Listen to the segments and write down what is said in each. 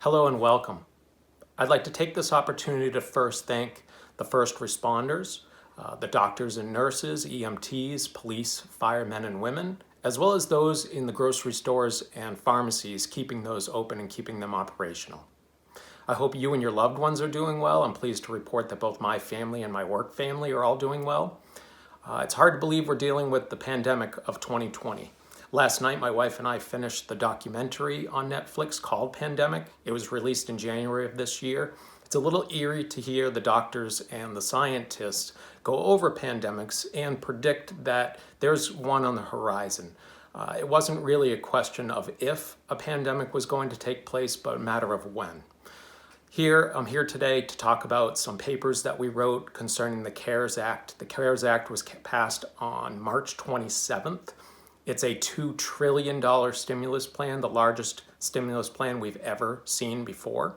Hello and welcome. I'd like to take this opportunity to first thank the first responders, the doctors and nurses, EMTs, police, firemen and women, as well as those in the grocery stores and pharmacies, keeping those open and keeping them operational. I hope you and your loved ones are doing well. I'm pleased to report that both my family and my work family are all doing well. It's hard to believe we're dealing with the pandemic of 2020. Last night, my wife and I finished the documentary on Netflix called Pandemic. It was released in January of this year. It's a little eerie to hear the doctors and the scientists go over pandemics and predict that there's one on the horizon. It wasn't really a question of if a pandemic was going to take place, but a matter of when. I'm here today to talk about some papers that we wrote concerning the CARES Act. The CARES Act was passed on March 27th. It's a $2 trillion stimulus plan, the largest stimulus plan we've ever seen before.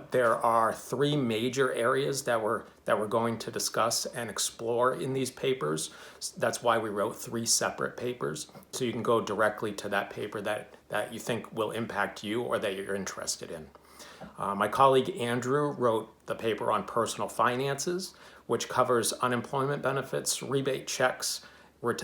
There are three major areas that we're going to discuss and explore in these papers. That's why we wrote three separate papers, so you can go directly to that paper that you think will impact you or that you're interested in. My colleague Andrew wrote the paper on personal finances, which covers unemployment benefits, rebate checks,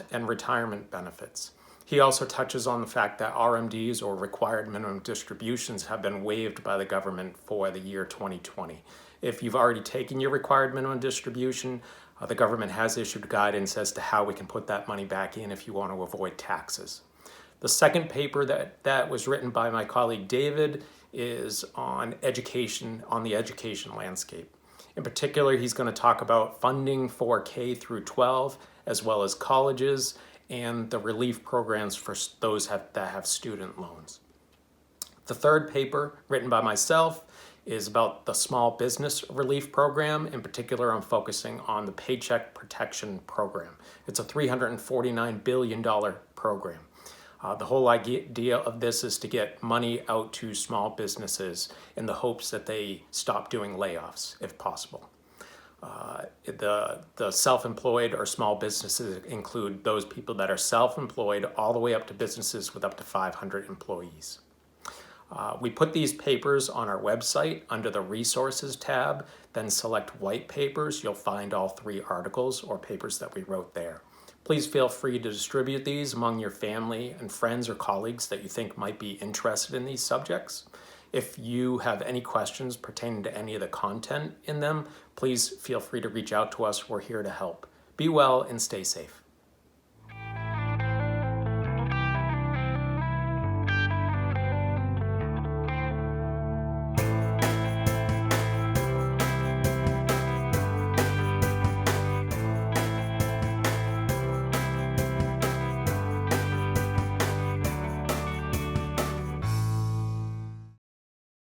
and retirement benefits. He also touches on the fact that RMDs, or required minimum distributions, have been waived by the government for the year 2020. If you've already taken your required minimum distribution, the government has issued guidance as to how we can put that money back in if you want to avoid taxes. The second paper that was written by my colleague David is on education, on the education landscape. In particular, he's going to talk about funding for K through 12, as well as colleges, and the relief programs for those that have student loans. The third paper, written by myself, is about the small business relief program. In particular, I'm focusing on the Paycheck Protection Program. It's a $349 billion program. The whole idea of this is to get money out to small businesses in the hopes that they stop doing layoffs, if possible. The self-employed or small businesses include those people that are self-employed all the way up to businesses with up to 500 employees. We put these papers on our website under the Resources tab, then select White Papers. You'll find all three articles or papers that we wrote there. Please feel free to distribute these among your family and friends or colleagues that you think might be interested in these subjects. If you have any questions pertaining to any of the content in them, please feel free to reach out to us. We're here to help. Be well and stay safe.